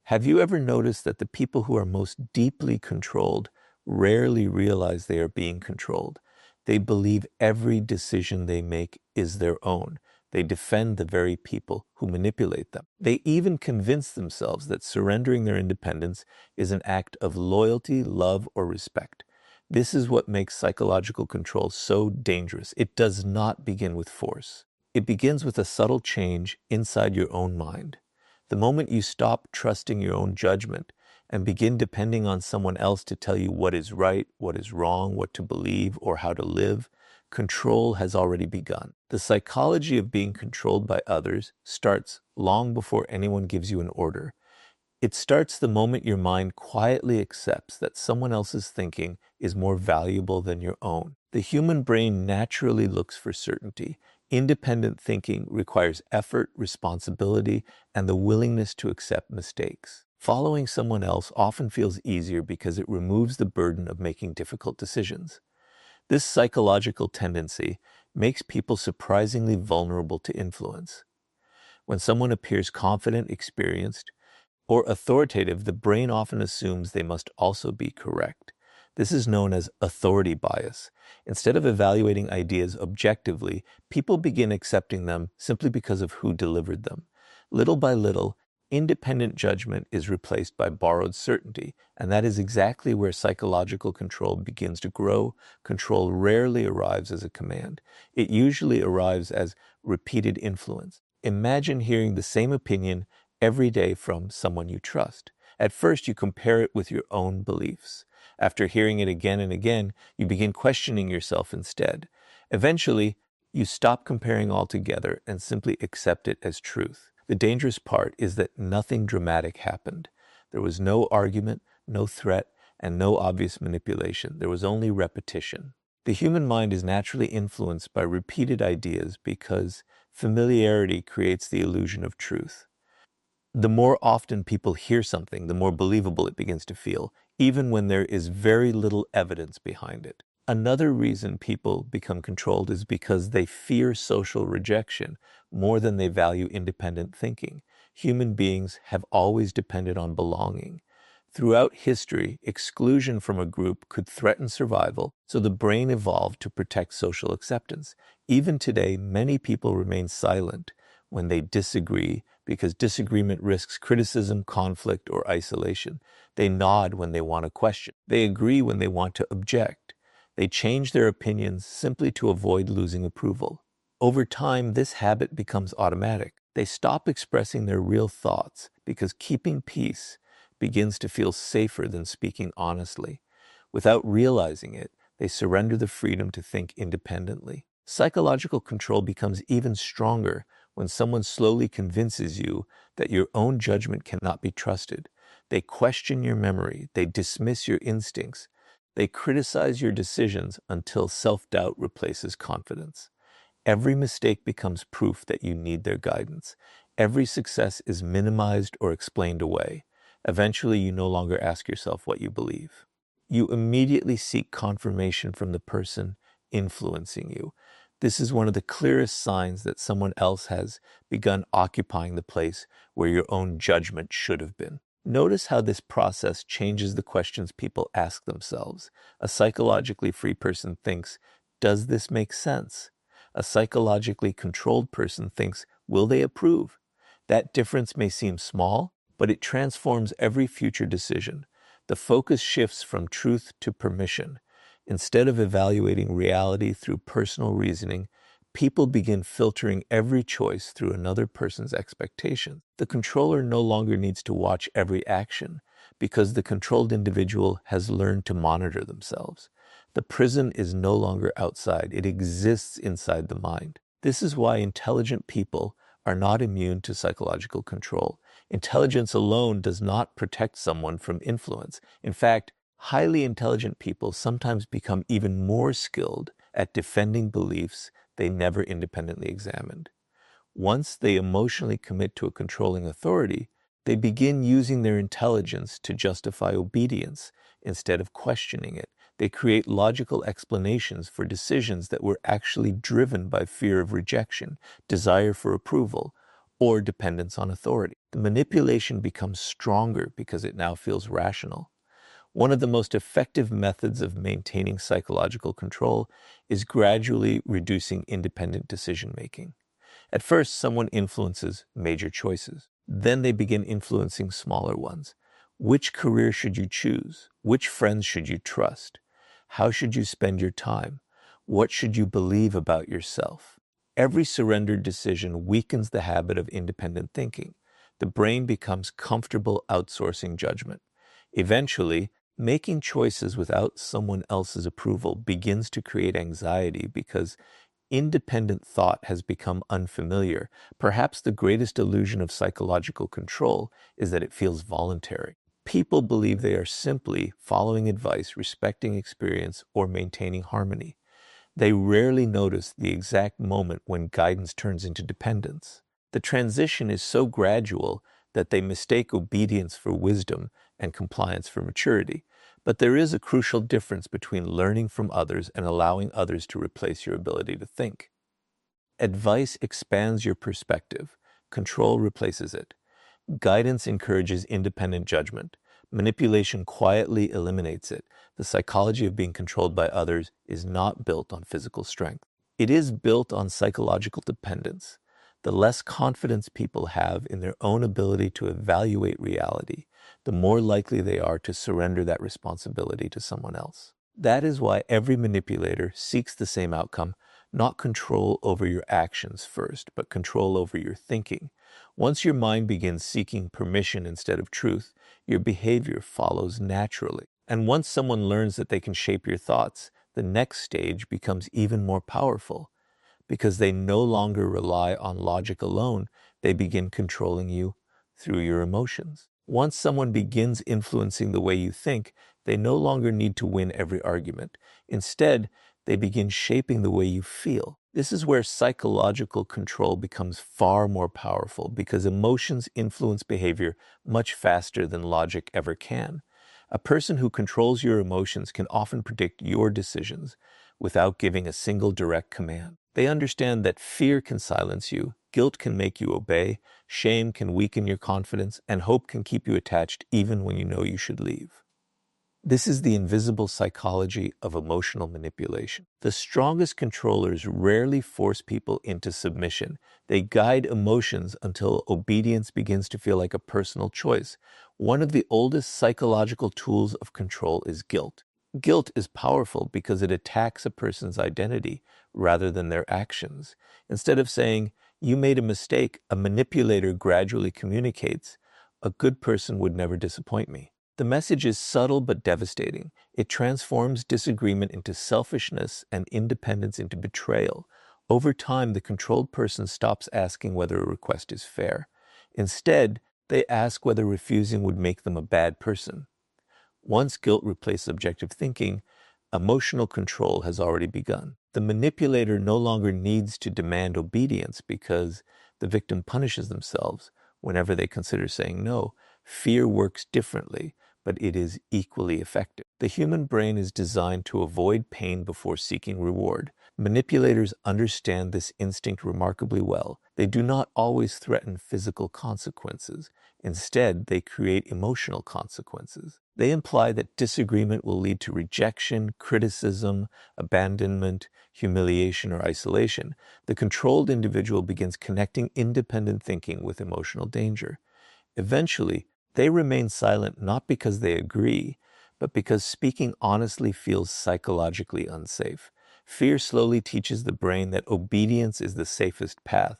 Have you ever noticed that the people who are most deeply controlled rarely realize they are being controlled? They believe every decision they make is their own. They defend the very people who manipulate them. They even convince themselves that surrendering their independence is an act of loyalty, love, or respect. This is what makes psychological control so dangerous. It does not begin with force. It begins with a subtle change inside your own mind. The moment you stop trusting your own judgment and begin depending on someone else to tell you what is right, what is wrong, what to believe, or how to live, control has already begun. The psychology of being controlled by others starts long before anyone gives you an order. It starts the moment your mind quietly accepts that someone else's thinking is more valuable than your own. The human brain naturally looks for certainty. Independent thinking requires effort, responsibility, and the willingness to accept mistakes. Following someone else often feels easier because it removes the burden of making difficult decisions. This psychological tendency makes people surprisingly vulnerable to influence. When someone appears confident, experienced, or authoritative, the brain often assumes they must also be correct. This is known as authority bias. Instead of evaluating ideas objectively, people begin accepting them simply because of who delivered them. Little by little, independent judgment is replaced by borrowed certainty, and that is exactly where psychological control begins to grow. Control rarely arrives as a command. It usually arrives as repeated influence. Imagine hearing the same opinion every day from someone you trust. At first, you compare it with your own beliefs. After hearing it again and again, you begin questioning yourself instead. Eventually, you stop comparing altogether and simply accept it as truth. The dangerous part is that nothing dramatic happened. There was no argument, no threat, and no obvious manipulation. There was only repetition. The human mind is naturally influenced by repeated ideas because familiarity creates the illusion of truth. The more often people hear something, the more believable it begins to feel, even when there is very little evidence behind it. Another reason people become controlled is because they fear social rejection more than they value independent thinking. Human beings have always depended on belonging. Throughout history, exclusion from a group could threaten survival, so the brain evolved to protect social acceptance. Even today, many people remain silent when they disagree because disagreement risks criticism, conflict, or isolation. They nod when they want to question. They agree when they want to object. They change their opinions simply to avoid losing approval. Over time, this habit becomes automatic. They stop expressing their real thoughts because keeping peace begins to feel safer than speaking honestly. Without realizing it, they surrender the freedom to think independently. Psychological control becomes even stronger when someone slowly convinces you that your own judgment cannot be trusted. They question your memory, they dismiss your instincts, they criticize your decisions until self-doubt replaces confidence. Every mistake becomes proof that you need their guidance. Every success is minimized or explained away. Eventually, you no longer ask yourself what you believe. You immediately seek confirmation from the person influencing you. This is one of the clearest signs that someone else has begun occupying the place where your own judgment should have been. Notice how this process changes the questions people ask themselves. A psychologically free person thinks, does this make sense? A psychologically controlled person thinks, will they approve? That difference may seem small, but it transforms every future decision. The focus shifts from truth to permission. Instead of evaluating reality through personal reasoning, people begin filtering every choice through another person's expectations. The controller no longer needs to watch every action because the controlled individual has learned to monitor themselves. The prison is no longer outside, it exists inside the mind. This is why intelligent people are not immune to psychological control. Intelligence alone does not protect someone from influence. In fact, highly intelligent people sometimes become even more skilled at defending beliefs they never independently examined. Once they emotionally commit to a controlling authority, they begin using their intelligence to justify obedience instead of questioning it. They create logical explanations for decisions that were actually driven by fear of rejection, desire for approval, or dependence on authority. The manipulation becomes stronger because it now feels rational. One of the most effective methods of maintaining psychological control is gradually reducing independent decision-making. At first, someone influences major choices. Then they begin influencing smaller ones. Which career should you choose? Which friends should you trust? How should you spend your time? What should you believe about yourself? Every surrendered decision weakens the habit of independent thinking. The brain becomes comfortable outsourcing judgment. Eventually, making choices without someone else's approval begins to create anxiety because independent thought has become unfamiliar. Perhaps the greatest illusion of psychological control is that it feels voluntary. People believe they are simply following advice, respecting experience, or maintaining harmony. They rarely notice the exact moment when guidance turns into dependence. The transition is so gradual that they mistake obedience for wisdom and compliance for maturity. But there is a crucial difference between learning from others and allowing others to replace your ability to think. Advice expands your perspective. Control replaces it. Guidance encourages independent judgment. Manipulation quietly eliminates it. The psychology of being controlled by others is not built on physical strength. It is built on psychological dependence. The less confidence people have in their own ability to evaluate reality, the more likely they are to surrender that responsibility to someone else. That is why every manipulator seeks the same outcome, not control over your actions first, but control over your thinking. Once your mind begins seeking permission instead of truth, your behavior follows naturally. And once someone learns that they can shape your thoughts, the next stage becomes even more powerful. Because they no longer rely on logic alone, they begin controlling you through your emotions. Once someone begins influencing the way you think, they no longer need to win every argument. Instead, they begin shaping the way you feel. This is where psychological control becomes far more powerful because emotions influence behavior much faster than logic ever can. A person who controls your emotions can often predict your decisions without giving a single direct command. They understand that fear can silence you, guilt can make you obey, shame can weaken your confidence, and hope can keep you attached even when you know you should leave. This is the invisible psychology of emotional manipulation. The strongest controllers rarely force people into submission. They guide emotions until obedience begins to feel like a personal choice. One of the oldest psychological tools of control is guilt. Guilt is powerful because it attacks a person's identity rather than their actions. Instead of saying, "You made a mistake," a manipulator gradually communicates, "A good person would never disappoint me." The message is subtle but devastating. It transforms disagreement into selfishness and independence into betrayal. Over time, the controlled person stops asking whether a request is fair. Instead, they ask whether refusing would make them a bad person. Once guilt replaces objective thinking, emotional control has already begun. The manipulator no longer needs to demand obedience because the victim punishes themselves whenever they consider saying no. Fear works differently, but it is equally effective. The human brain is designed to avoid pain before seeking reward. Manipulators understand this instinct remarkably well. They do not always threaten physical consequences. Instead, they create emotional consequences. They imply that disagreement will lead to rejection, criticism, abandonment, humiliation, or isolation. The controlled individual begins connecting independent thinking with emotional danger. Eventually, they remain silent not because they agree, but because speaking honestly feels psychologically unsafe. Fear slowly teaches the brain that obedience is the safest path,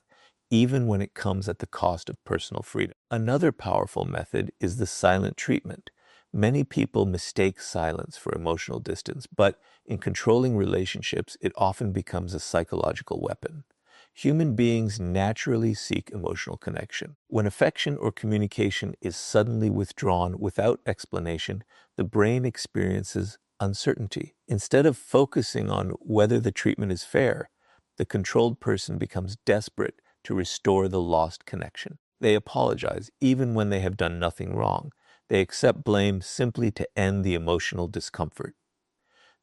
even when it comes at the cost of personal freedom. Another powerful method is the silent treatment. Many people mistake silence for emotional distance, but in controlling relationships, it often becomes a psychological weapon. Human beings naturally seek emotional connection. When affection or communication is suddenly withdrawn without explanation, the brain experiences uncertainty. Instead of focusing on whether the treatment is fair, the controlled person becomes desperate to restore the lost connection. They apologize even when they have done nothing wrong. They accept blame simply to end the emotional discomfort.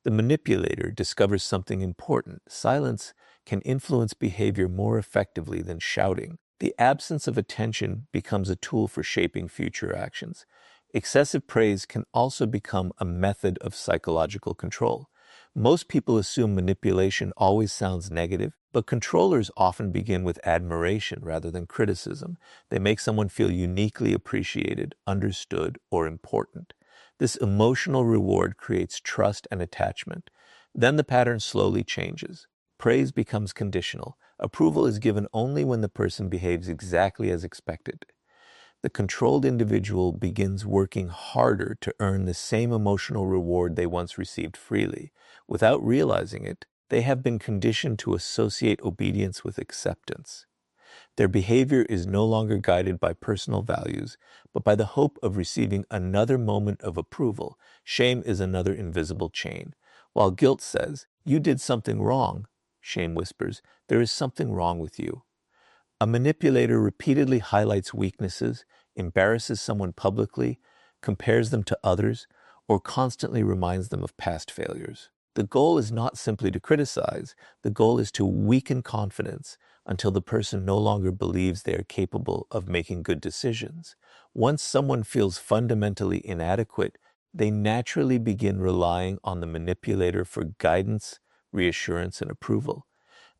The manipulator discovers something important. Silence can influence behavior more effectively than shouting. The absence of attention becomes a tool for shaping future actions. Excessive praise can also become a method of psychological control. Most people assume manipulation always sounds negative, but controllers often begin with admiration rather than criticism. They make someone feel uniquely appreciated, understood, or important. This emotional reward creates trust and attachment. Then the pattern slowly changes. Praise becomes conditional. Approval is given only when the person behaves exactly as expected. The controlled individual begins working harder to earn the same emotional reward they once received freely. Without realizing it, they have been conditioned to associate obedience with acceptance. Their behavior is no longer guided by personal values, but by the hope of receiving another moment of approval. Shame is another invisible chain. While guilt says, "You did something wrong," shame whispers, "There is something wrong with you." A manipulator repeatedly highlights weaknesses, embarrasses someone publicly, compares them to others, or constantly reminds them of past failures. The goal is not simply to criticize, the goal is to weaken confidence until the person no longer believes they are capable of making good decisions. Once someone feels fundamentally inadequate, they naturally begin relying on the manipulator for guidance, reassurance, and approval.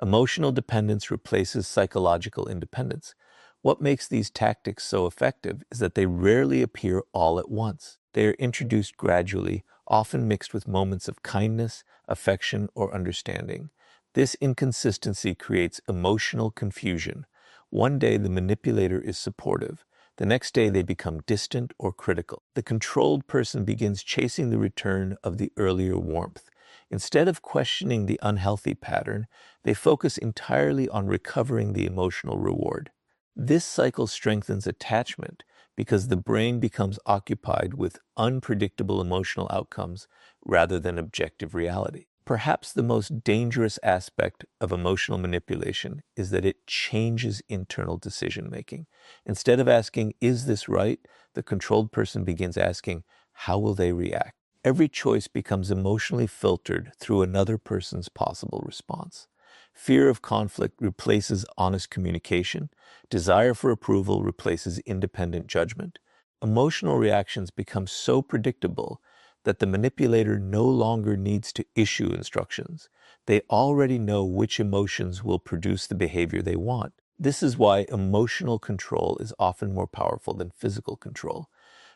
Emotional dependence replaces psychological independence. What makes these tactics so effective is that they rarely appear all at once. They are introduced gradually, often mixed with moments of kindness, affection, or understanding. This inconsistency creates emotional confusion. One day the manipulator is supportive. The next day they become distant or critical. The controlled person begins chasing the return of the earlier warmth. Instead of questioning the unhealthy pattern, they focus entirely on recovering the emotional reward. This cycle strengthens attachment because the brain becomes occupied with unpredictable emotional outcomes rather than objective reality. Perhaps the most dangerous aspect of emotional manipulation is that it changes internal decision making. Instead of asking, "Is this right?" the controlled person begins asking, "How will they react?" Every choice becomes emotionally filtered through another person's possible response. Fear of conflict replaces honest communication. Desire for approval replaces independent judgment. Emotional reactions become so predictable that the manipulator no longer needs to issue instructions. They already know which emotions will produce the behavior they want. This is why emotional control is often more powerful than physical control.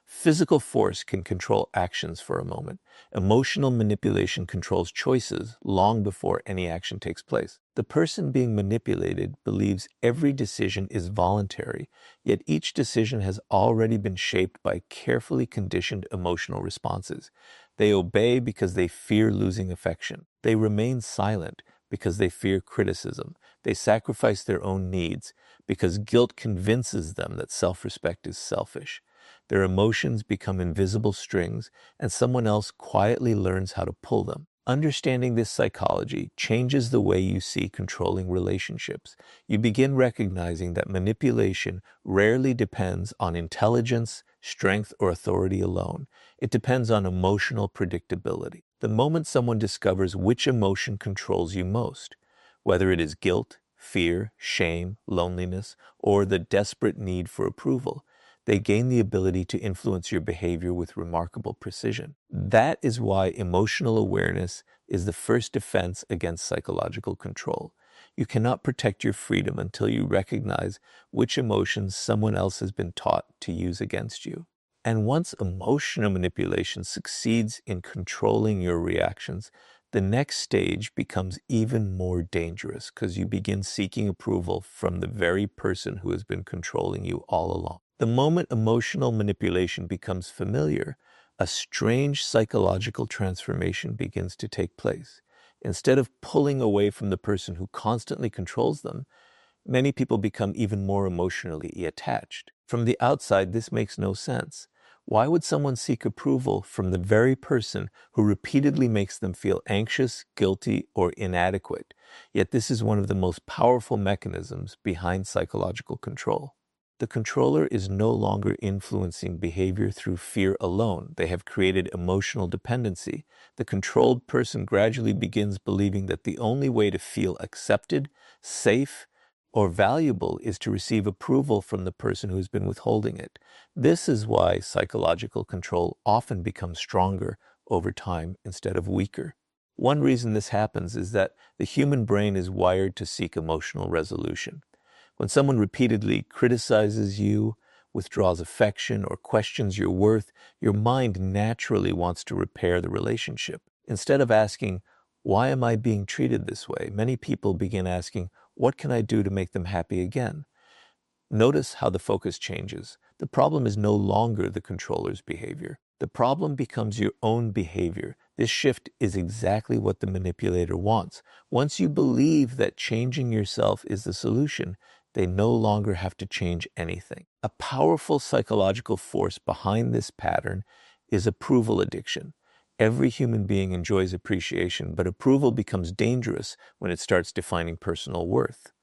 Physical force can control actions for a moment. Emotional manipulation controls choices long before any action takes place. The person being manipulated believes every decision is voluntary, yet each decision has already been shaped by carefully conditioned emotional responses. They obey because they fear losing affection. They remain silent because they fear criticism. They sacrifice their own needs because guilt convinces them that self-respect is selfish. Their emotions become invisible strings, and someone else quietly learns how to pull them. Understanding this psychology changes the way you see controlling relationships. You begin recognizing that manipulation rarely depends on intelligence, strength, or authority alone. It depends on emotional predictability. The moment someone discovers which emotion controls you most, whether it is guilt, fear, shame, loneliness, or the desperate need for approval, they gain the ability to influence your behavior with remarkable precision. That is why emotional awareness is the first defense against psychological control. You cannot protect your freedom until you recognize which emotions someone else has been taught to use against you. And once emotional manipulation succeeds in controlling your reactions, the next stage becomes even more dangerous because you begin seeking approval from the very person who has been controlling you all along. The moment emotional manipulation becomes familiar, a strange psychological transformation begins to take place. Instead of pulling away from the person who constantly controls them, many people become even more emotionally attached. From the outside, this makes no sense. Why would someone seek approval from the very person who repeatedly makes them feel anxious, guilty, or inadequate? Yet this is one of the most powerful mechanisms behind psychological control. The controller is no longer influencing behavior through fear alone. They have created emotional dependency. The controlled person gradually begins believing that the only way to feel accepted, safe, or valuable is to receive approval from the person who has been withholding it. This is why psychological control often becomes stronger over time instead of weaker. One reason this happens is that the human brain is wired to seek emotional resolution. When someone repeatedly criticizes you, withdraws affection, or questions your worth, your mind naturally wants to repair the relationship. Instead of asking, "Why am I being treated this way?" many people begin asking, "What can I do to make them happy again?" Notice how the focus changes. The problem is no longer the controller's behavior. The problem becomes your own behavior. This shift is exactly what the manipulator wants. Once you believe that changing yourself is the solution, they no longer have to change anything. A powerful psychological force behind this pattern is approval addiction. Every human being enjoys appreciation, but approval becomes dangerous when it starts defining personal worth.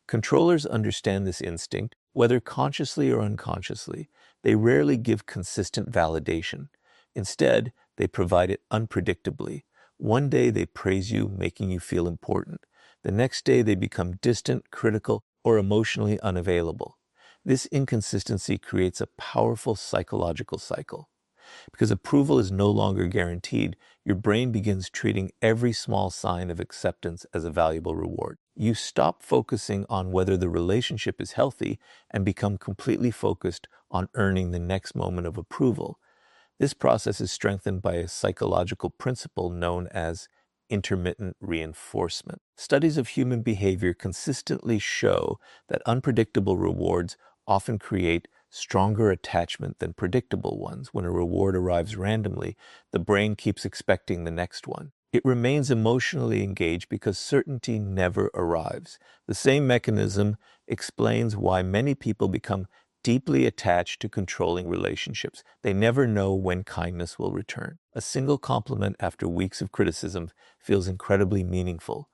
Controllers understand this instinct, whether consciously or unconsciously. They rarely give consistent validation. Instead, they provide it unpredictably. One day they praise you, making you feel important. The next day they become distant, critical, or emotionally unavailable. This inconsistency creates a powerful psychological cycle. Because approval is no longer guaranteed, your brain begins treating every small sign of acceptance as a valuable reward. You stop focusing on whether the relationship is healthy and become completely focused on earning the next moment of approval. This process is strengthened by a psychological principle known as intermittent reinforcement. Studies of human behavior consistently show that unpredictable rewards often create stronger attachment than predictable ones. When a reward arrives randomly, the brain keeps expecting the next one. It remains emotionally engaged because certainty never arrives. The same mechanism explains why many people become deeply attached to controlling relationships. They never know when kindness will return. A single compliment after weeks of criticism feels incredibly meaningful.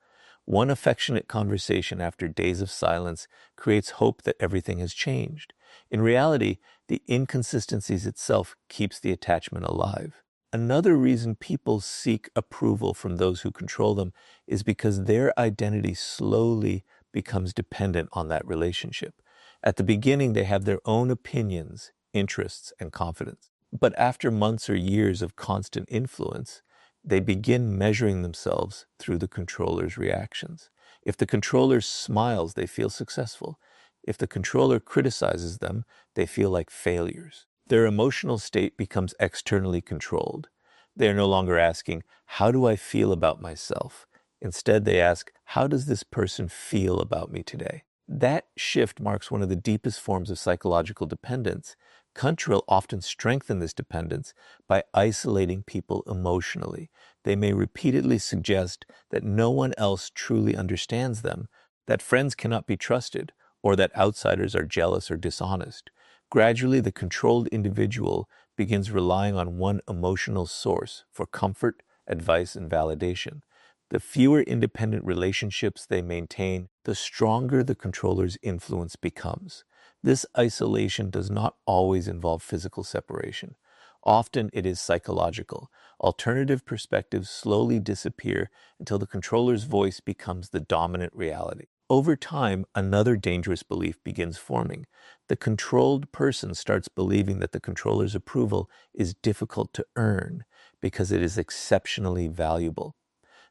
One affectionate conversation after days of silence creates hope that everything has changed. In reality, the inconsistencies itself keeps the attachment alive. Another reason people seek approval from those who control them is because their identity slowly becomes dependent on that relationship. At the beginning, they have their own opinions, interests, and confidence. But after months or years of constant influence, they begin measuring themselves through the controller's reactions. If the controller smiles, they feel successful. If the controller criticizes them, they feel like failures. Their emotional state becomes externally controlled. They are no longer asking, "How do I feel about myself?" Instead, they ask, "How does this person feel about me today?" That shift marks one of the deepest forms of psychological dependence. Control often strengthen this dependence by isolating people emotionally. They may repeatedly suggest that no one else truly understands them, that friends cannot be trusted, or that outsiders are jealous or dishonest. Gradually, the controlled individual begins relying on one emotional source for comfort, advice, and validation. The fewer independent relationships they maintain, the stronger the controller's influence becomes. This isolation does not always involve physical separation. Often it is psychological. Alternative perspectives slowly disappear until the controller's voice becomes the dominant reality. Over time, another dangerous belief begins forming. The controlled person starts believing that the controller's approval is difficult to earn because it is exceptionally valuable.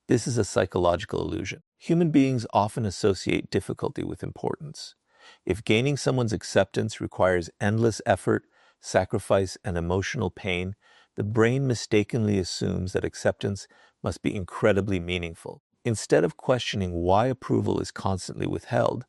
This is a psychological illusion. Human beings often associate difficulty with importance. If gaining someone's acceptance requires endless effort, sacrifice, and emotional pain, the brain mistakenly assumes that acceptance must be incredibly meaningful. Instead of questioning why approval is constantly withheld,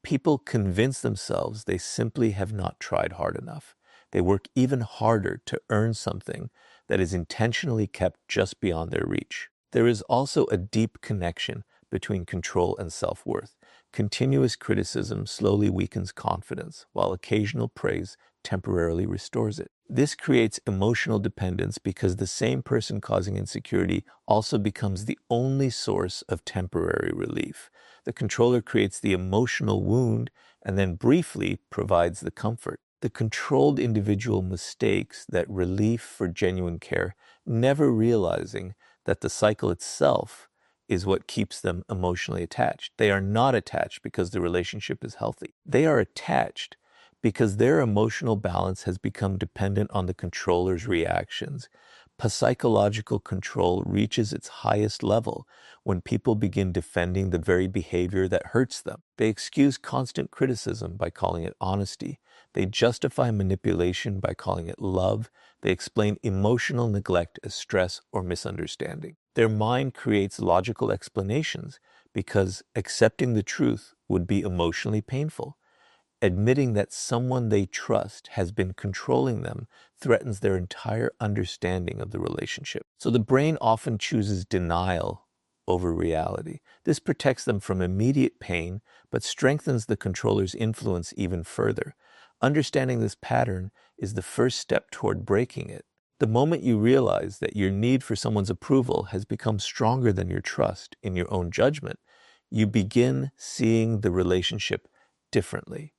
people convince themselves they simply have not tried hard enough. They work even harder to earn something that is intentionally kept just beyond their reach. There is also a deep connection between control and self-worth. Continuous criticism slowly weakens confidence, while occasional praise temporarily restores it. This creates emotional dependence because the same person causing insecurity also becomes the only source of temporary relief. The controller creates the emotional wound and then briefly provides the comfort. The controlled individual mistakes that relief for genuine care, never realizing that the cycle itself is what keeps them emotionally attached. They are not attached because the relationship is healthy. They are attached because their emotional balance has become dependent on the controller's reactions. Psychological control reaches its highest level when people begin defending the very behavior that hurts them. They excuse constant criticism by calling it honesty. They justify manipulation by calling it love. They explain emotional neglect as stress or misunderstanding. Their mind creates logical explanations because accepting the truth would be emotionally painful. Admitting that someone they trust has been controlling them threatens their entire understanding of the relationship. So the brain often chooses denial over reality. This protects them from immediate pain, but strengthens the controller's influence even further. Understanding this pattern is the first step toward breaking it. The moment you realize that your need for someone's approval has become stronger than your trust in your own judgment, you begin seeing the relationship differently.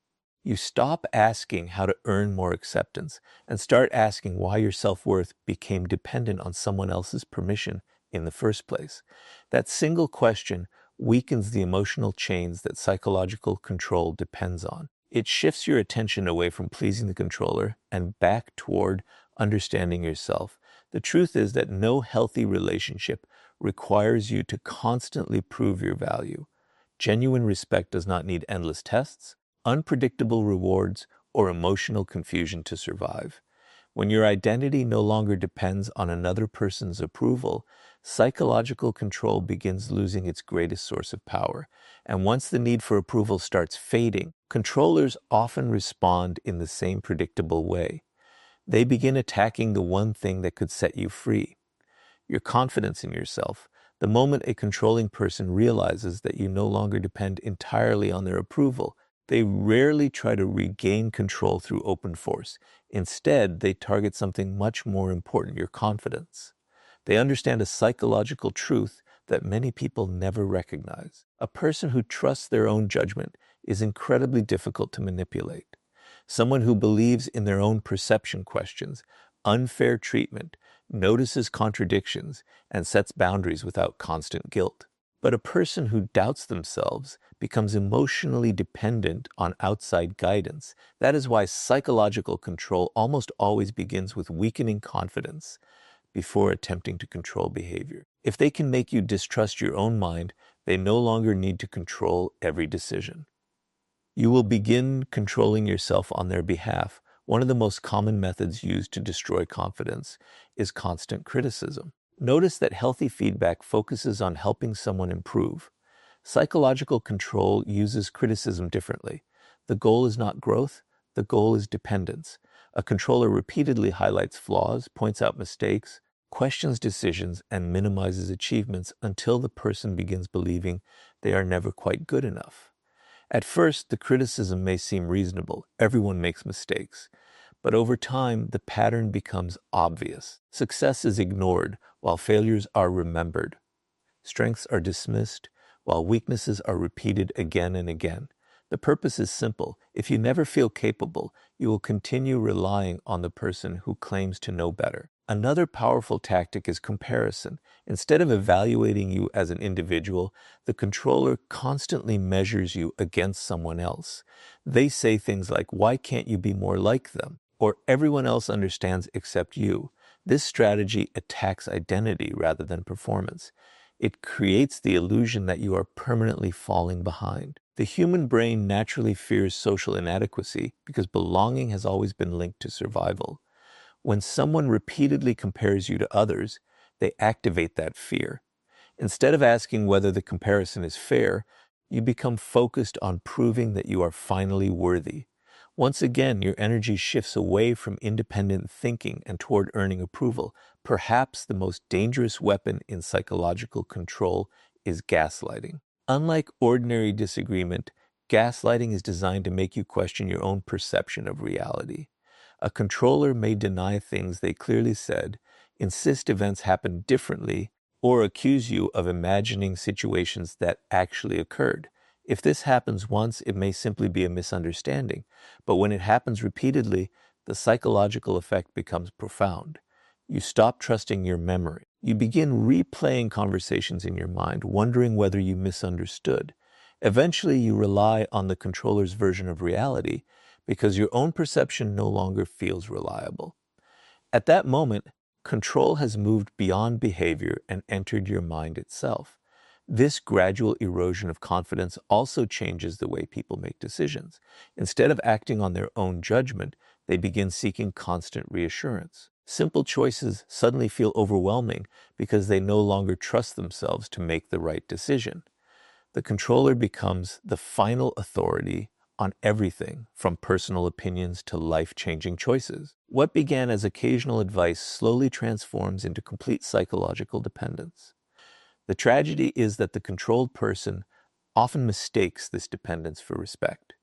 You stop asking how to earn more acceptance and start asking why your self-worth became dependent on someone else's permission in the first place. That single question weakens the emotional chains that psychological control depends on. It shifts your attention away from pleasing the controller and back toward understanding yourself. The truth is that no healthy relationship requires you to constantly prove your value. Genuine respect does not need endless tests, unpredictable rewards, or emotional confusion to survive. When your identity no longer depends on another person's approval, psychological control begins losing its greatest source of power. And once the need for approval starts fading, controllers often respond in the same predictable way. They begin attacking the one thing that could set you free: your confidence in yourself. The moment a controlling person realizes that you no longer depend entirely on their approval, they rarely try to regain control through open force. Instead, they target something much more important: your confidence. They understand a psychological truth that many people never recognize. A person who trusts their own judgment is incredibly difficult to manipulate. Someone who believes in their own perception questions unfair treatment, notices contradictions, and sets boundaries without constant guilt. But a person who doubts themselves becomes emotionally dependent on outside guidance. That is why psychological control almost always begins with weakening confidence before attempting to control behavior. If they can make you distrust your own mind, they no longer need to control every decision. You will begin controlling yourself on their behalf. One of the most common methods used to destroy confidence is constant criticism. Notice that healthy feedback focuses on helping someone improve. Psychological control uses criticism differently. The goal is not growth, the goal is dependence. A controller repeatedly highlights flaws, points out mistakes, questions decisions, and minimizes achievements until the person begins believing they are never quite good enough. At first, the criticism may seem reasonable. Everyone makes mistakes. But over time, the pattern becomes obvious. Success is ignored while failures are remembered. Strengths are dismissed while weaknesses are repeated again and again. The purpose is simple. If you never feel capable, you will continue relying on the person who claims to know better. Another powerful tactic is comparison. Instead of evaluating you as an individual, the controller constantly measures you against someone else. They say things like, "Why can't you be more like them?" Or "Everyone else understands except you." This strategy attacks identity rather than performance. It creates the illusion that you are permanently falling behind. The human brain naturally fears social inadequacy because belonging has always been linked to survival. When someone repeatedly compares you to others, they activate that fear. Instead of asking whether the comparison is fair, you become focused on proving that you are finally worthy. Once again, your energy shifts away from independent thinking and toward earning approval. Perhaps the most dangerous weapon in psychological control is gaslighting. Unlike ordinary disagreement, gaslighting is designed to make you question your own perception of reality. A controller may deny things they clearly said, insist events happen differently, or accuse you of imagining situations that actually occurred. If this happens once, it may simply be a misunderstanding, but when it happens repeatedly, the psychological effect becomes profound. You stop trusting your memory. You begin replaying conversations in your mind, wondering whether you misunderstood. Eventually, you rely on the controller's version of reality because your own perception no longer feels reliable. At that moment, control has moved beyond behavior and entered your mind itself. This gradual erosion of confidence also changes the way people make decisions. Instead of acting on their own judgment, they begin seeking constant reassurance. Simple choices suddenly feel overwhelming because they no longer trust themselves to make the right decision. The controller becomes the final authority on everything from personal opinions to life-changing choices. What began as occasional advice slowly transforms into complete psychological dependence. The tragedy is that the controlled person often mistakes this dependence for respect.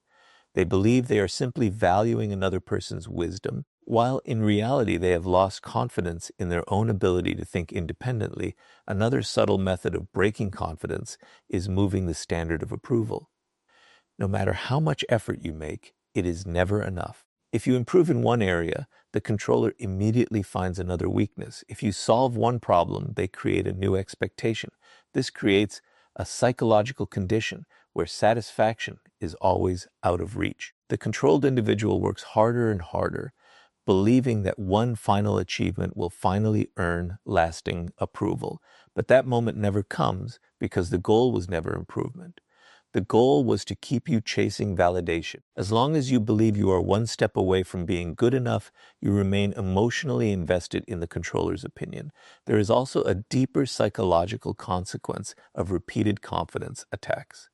They believe they are simply valuing another person's wisdom, while in reality they have lost confidence in their own ability to think independently. Another subtle method of breaking confidence is moving the standard of approval. No matter how much effort you make, it is never enough. If you improve in one area, the controller immediately finds another weakness. If you solve one problem, they create a new expectation. This creates a psychological condition where satisfaction is always out of reach. The controlled individual works harder and harder, believing that one final achievement will finally earn lasting approval. But that moment never comes because the goal was never improvement. The goal was to keep you chasing validation. As long as you believe you are one step away from being good enough, you remain emotionally invested in the controller's opinion. There is also a deeper psychological consequence of repeated confidence attacks.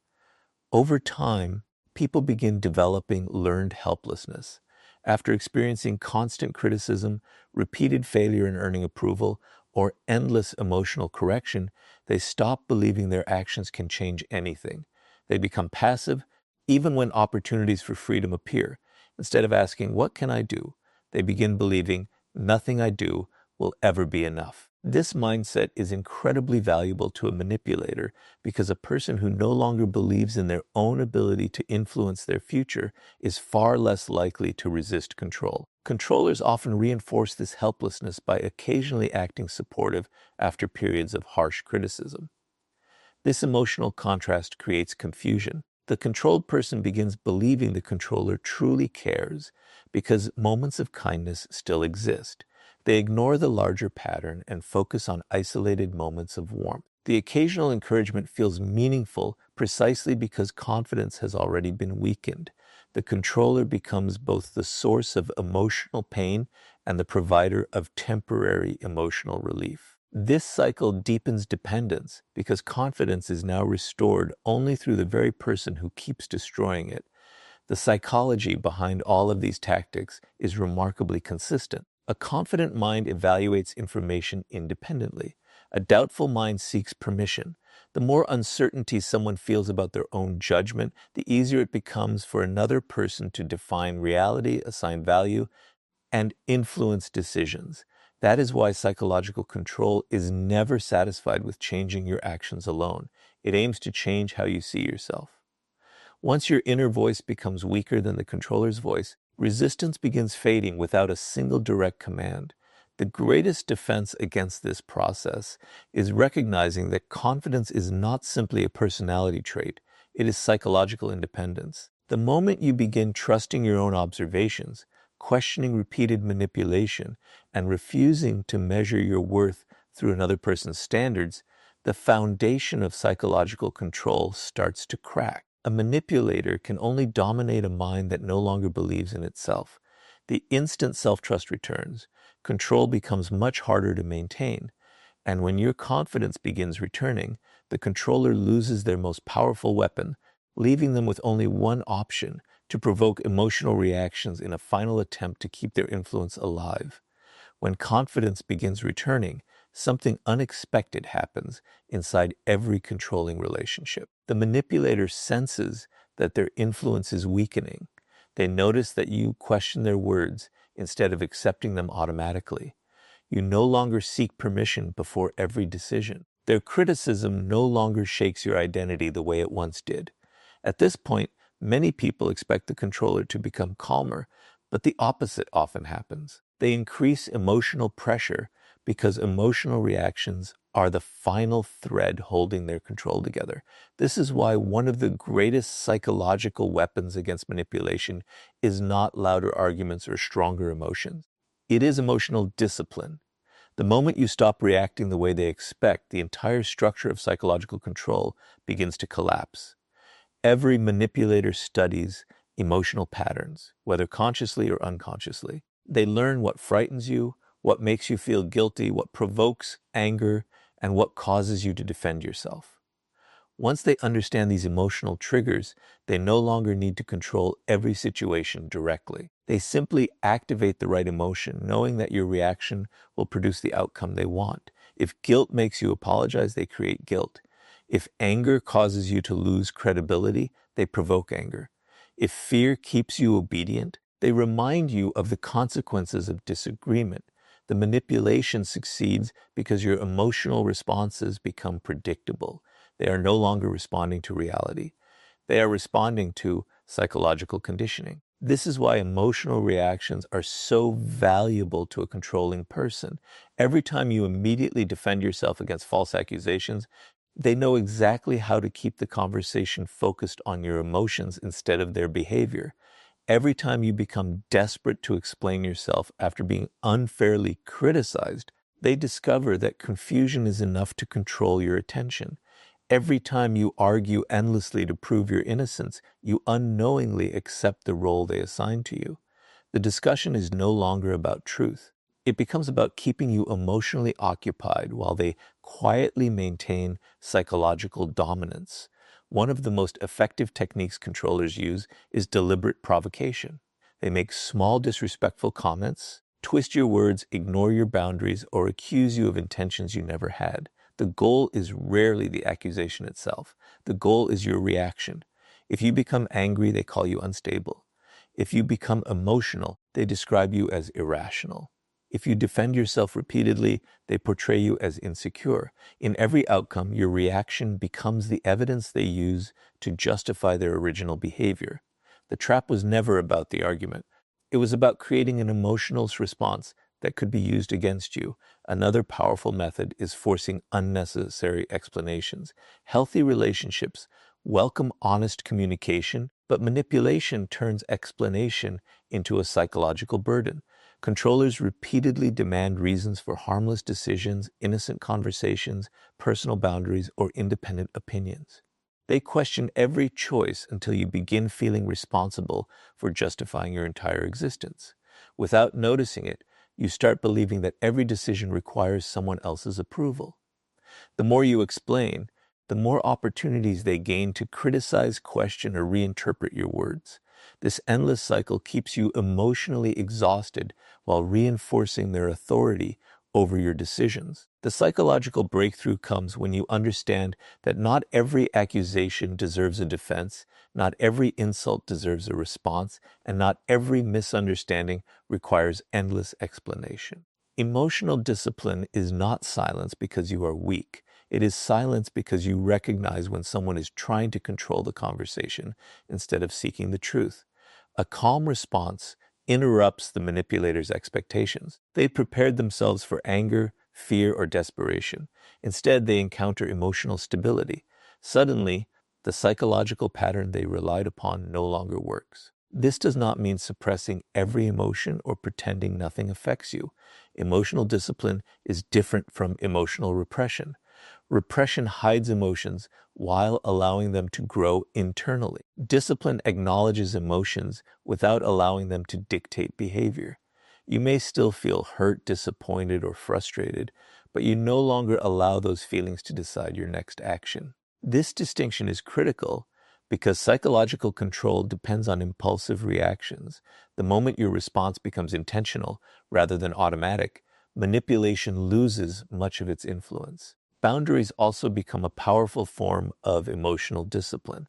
Over time, people begin developing learned helplessness. After experiencing constant criticism, repeated failure in earning approval, or endless emotional correction, they stop believing their actions can change anything. They become passive, even when opportunities for freedom appear. Instead of asking, "What can I do?" they begin believing, "Nothing I do will ever be enough." This mindset is incredibly valuable to a manipulator because a person who no longer believes in their own ability to influence their future is far less likely to resist control. Controllers often reinforce this helplessness by occasionally acting supportive after periods of harsh criticism. This emotional contrast creates confusion. The controlled person begins believing the controller truly cares because moments of kindness still exist. They ignore the larger pattern and focus on isolated moments of warmth. The occasional encouragement feels meaningful precisely because confidence has already been weakened. The controller becomes both the source of emotional pain and the provider of temporary emotional relief. This cycle deepens dependence because confidence is now restored only through the very person who keeps destroying it. The psychology behind all of these tactics is remarkably consistent. A confident mind evaluates information independently. A doubtful mind seeks permission. The more uncertainty someone feels about their own judgment, the easier it becomes for another person to define reality, assign value, and influence decisions. That is why psychological control is never satisfied with changing your actions alone. It aims to change how you see yourself. Once your inner voice becomes weaker than the controller's voice, resistance begins fading without a single direct command. The greatest defense against this process is recognizing that confidence is not simply a personality trait, it is psychological independence. The moment you begin trusting your own observations, questioning repeated manipulation, and refusing to measure your worth through another person's standards, the foundation of psychological control starts to crack. A manipulator can only dominate a mind that no longer believes in itself. The instant self-trust returns, control becomes much harder to maintain. And when your confidence begins returning, the controller loses their most powerful weapon, leaving them with only one option: to provoke emotional reactions in a final attempt to keep their influence alive. When confidence begins returning, something unexpected happens inside every controlling relationship. The manipulator senses that their influence is weakening. They notice that you question their words instead of accepting them automatically. You no longer seek permission before every decision. Their criticism no longer shakes your identity the way it once did. At this point, many people expect the controller to become calmer, but the opposite often happens. They increase emotional pressure because emotional reactions are the final thread holding their control together. This is why one of the greatest psychological weapons against manipulation is not louder arguments or stronger emotions. It is emotional discipline. The moment you stop reacting the way they expect, the entire structure of psychological control begins to collapse. Every manipulator studies emotional patterns, whether consciously or unconsciously. They learn what frightens you, what makes you feel guilty, what provokes anger, and what causes you to defend yourself. Once they understand these emotional triggers, they no longer need to control every situation directly. They simply activate the right emotion, knowing that your reaction will produce the outcome they want. If guilt makes you apologize, they create guilt. If anger causes you to lose credibility, they provoke anger. If fear keeps you obedient, they remind you of the consequences of disagreement. The manipulation succeeds because your emotional responses become predictable. They are no longer responding to reality. They are responding to psychological conditioning. This is why emotional reactions are so valuable to a controlling person. Every time you immediately defend yourself against false accusations, they know exactly how to keep the conversation focused on your emotions instead of their behavior. Every time you become desperate to explain yourself after being unfairly criticized, they discover that confusion is enough to control your attention. Every time you argue endlessly to prove your innocence, you unknowingly accept the role they assign to you. The discussion is no longer about truth. It becomes about keeping you emotionally occupied while they quietly maintain psychological dominance. One of the most effective techniques controllers use is deliberate provocation. They make small disrespectful comments, twist your words, ignore your boundaries, or accuse you of intentions you never had. The goal is rarely the accusation itself. The goal is your reaction. If you become angry, they call you unstable. If you become emotional, they describe you as irrational. If you defend yourself repeatedly, they portray you as insecure. In every outcome, your reaction becomes the evidence they use to justify their original behavior. The trap was never about the argument. It was about creating an emotional response that could be used against you. Another powerful method is forcing unnecessary explanations. Healthy relationships welcome honest communication, but manipulation turns explanation into a psychological burden. Controllers repeatedly demand reasons for harmless decisions, innocent conversations, personal boundaries, or independent opinions. They question every choice until you begin feeling responsible for justifying your entire existence. Without noticing it, you start believing that every decision requires someone else's approval. The more you explain, the more opportunities they gain to criticize, question, or reinterpret your words. This endless cycle keeps you emotionally exhausted while reinforcing their authority over your decisions. The psychological breakthrough comes when you understand that not every accusation deserves a defense, not every insult deserves a response, and not every misunderstanding requires endless explanation. Emotional discipline is not silence because you are weak. It is silence because you recognize when someone is trying to control the conversation instead of seeking the truth. A calm response interrupts the manipulator's expectations. They prepared themselves for anger, fear, or desperation. Instead, they encounter emotional stability. Suddenly, the psychological pattern they relied upon no longer works. This does not mean suppressing every emotion or pretending nothing affects you. Emotional discipline is different from emotional repression. Repression hides emotions while allowing them to grow internally. Discipline acknowledges emotions without allowing them to dictate behavior. You may still feel hurt, disappointed, or frustrated, but you no longer allow those feelings to decide your next action. This distinction is critical because psychological control depends on impulsive reactions. The moment your response becomes intentional rather than automatic, manipulation loses much of its influence. Boundaries also become a powerful form of emotional discipline.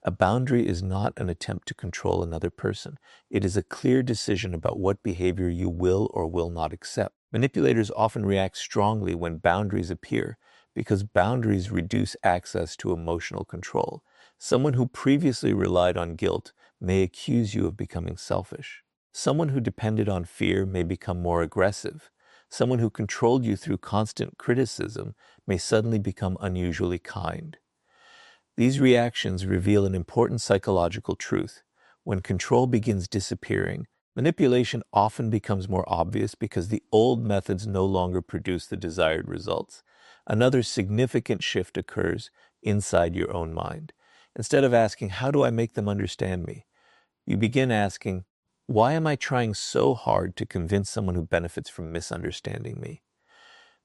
A boundary is not an attempt to control another person. It is a clear decision about what behavior you will or will not accept. Manipulators often react strongly when boundaries appear because boundaries reduce access to emotional control. Someone who previously relied on guilt may accuse you of becoming selfish. Someone who depended on fear may become more aggressive. Someone who controlled you through constant criticism may suddenly become unusually kind. These reactions reveal an important psychological truth. When control begins disappearing, manipulation often becomes more obvious because the old methods no longer produce the desired results. Another significant shift occurs inside your own mind. Instead of asking, "How do I make them understand me?" you begin asking, "Why am I trying so hard to convince someone who benefits from misunderstanding me?"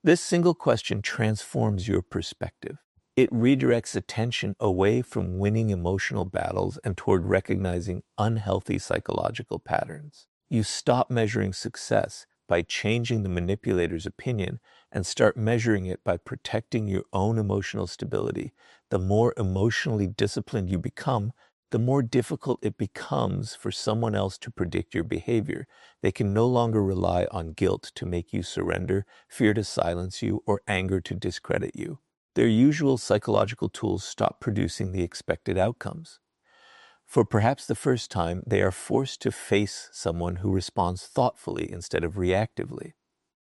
This single question transforms your perspective. It redirects attention away from winning emotional battles and toward recognizing unhealthy psychological patterns. You stop measuring success by changing the manipulator's opinion and start measuring it by protecting your own emotional stability. The more emotionally disciplined you become, the more difficult it becomes for someone else to predict your behavior. They can no longer rely on guilt to make you surrender, fear to silence you, or anger to discredit you. Their usual psychological tools stop producing the expected outcomes. For perhaps the first time, they are forced to face someone who responds thoughtfully instead of reactively.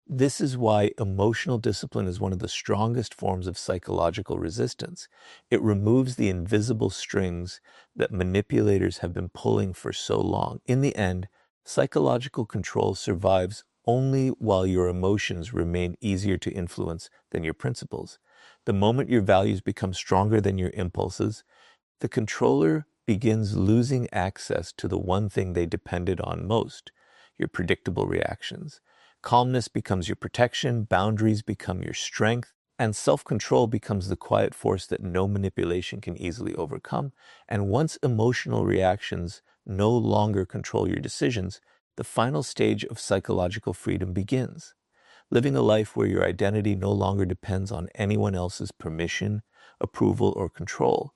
This is why emotional discipline is one of the strongest forms of psychological resistance. It removes the invisible strings that manipulators have been pulling for so long. In the end, psychological control survives only while your emotions remain easier to influence than your principles. The moment your values become stronger than your impulses, the controller begins losing access to the one thing they depended on most, your predictable reactions. Calmness becomes your protection, boundaries become your strength, and self-control becomes the quiet force that no manipulation can easily overcome. And once emotional reactions no longer control your decisions, the final stage of psychological freedom begins. Living a life where your identity no longer depends on anyone else's permission, approval, or control.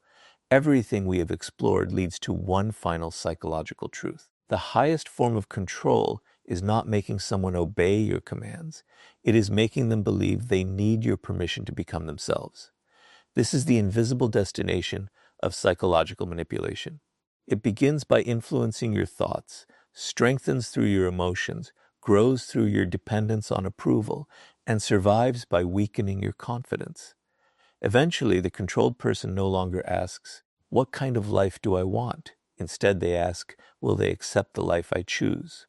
Everything we have explored leads to one final psychological truth. The highest form of control is not making someone obey your commands. It is making them believe they need your permission to become themselves. This is the invisible destination of psychological manipulation. It begins by influencing your thoughts, strengthens through your emotions, grows through your dependence on approval, and survives by weakening your confidence. Eventually, the controlled person no longer asks, "What kind of life do I want?" Instead, they ask, "Will they accept the life I choose?"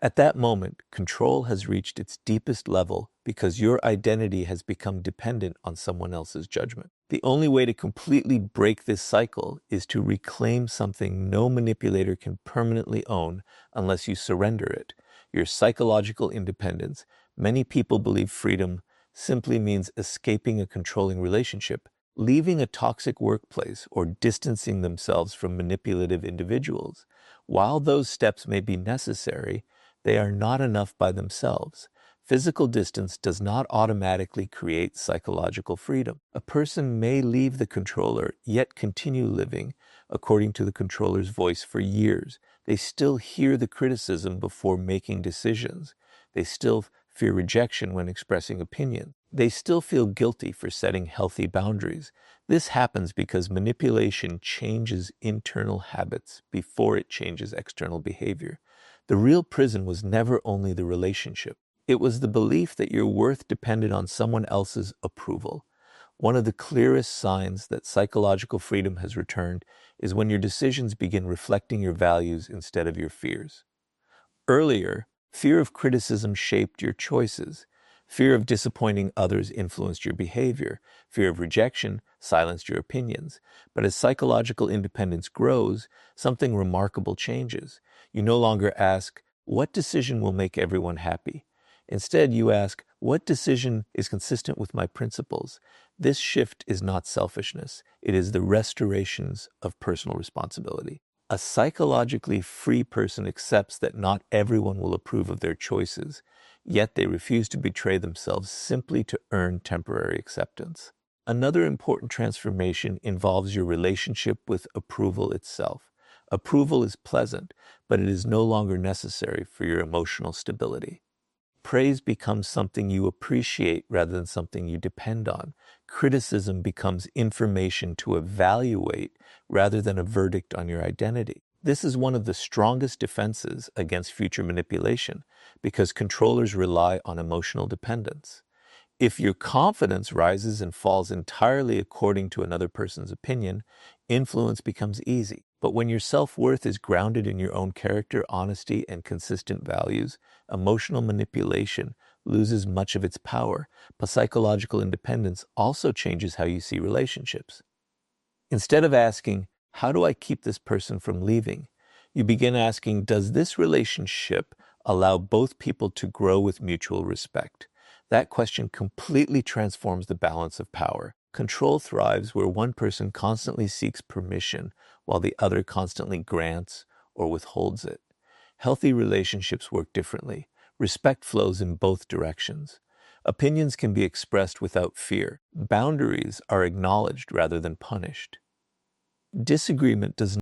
At that moment, control has reached its deepest level because your identity has become dependent on someone else's judgment. The only way to completely break this cycle is to reclaim something no manipulator can permanently own unless you surrender it, your psychological independence. Many people believe freedom simply means escaping a controlling relationship, leaving a toxic workplace, or distancing themselves from manipulative individuals. While those steps may be necessary, they are not enough by themselves. Physical distance does not automatically create psychological freedom. A person may leave the controller, yet continue living according to the controller's voice for years. They still hear the criticism before making decisions. They still fear rejection when expressing opinion. They still feel guilty for setting healthy boundaries. This happens because manipulation changes internal habits before it changes external behavior. The real prison was never only the relationship. It was the belief that your worth depended on someone else's approval. One of the clearest signs that psychological freedom has returned is when your decisions begin reflecting your values instead of your fears. Earlier, fear of criticism shaped your choices. Fear of disappointing others influenced your behavior. Fear of rejection silenced your opinions. But as psychological independence grows, something remarkable changes. You no longer ask, "What decision will make everyone happy?" Instead, you ask, "What decision is consistent with my principles?" This shift is not selfishness. It is the restorations of personal responsibility. A psychologically free person accepts that not everyone will approve of their choices, yet they refuse to betray themselves simply to earn temporary acceptance. Another important transformation involves your relationship with approval itself. Approval is pleasant, but it is no longer necessary for your emotional stability. Praise becomes something you appreciate rather than something you depend on. Criticism becomes information to evaluate rather than a verdict on your identity. This is one of the strongest defenses against future manipulation because controllers rely on emotional dependence. If your confidence rises and falls entirely according to another person's opinion, influence becomes easy. But when your self-worth is grounded in your own character, honesty, and consistent values, emotional manipulation loses much of its power. But psychological independence also changes how you see relationships. Instead of asking, how do I keep this person from leaving? You begin asking, does this relationship allow both people to grow with mutual respect? That question completely transforms the balance of power. Control thrives where one person constantly seeks permission while the other constantly grants or withholds it. Healthy relationships work differently. Respect flows in both directions. Opinions can be expressed without fear. Boundaries are acknowledged rather than punished. Disagreement does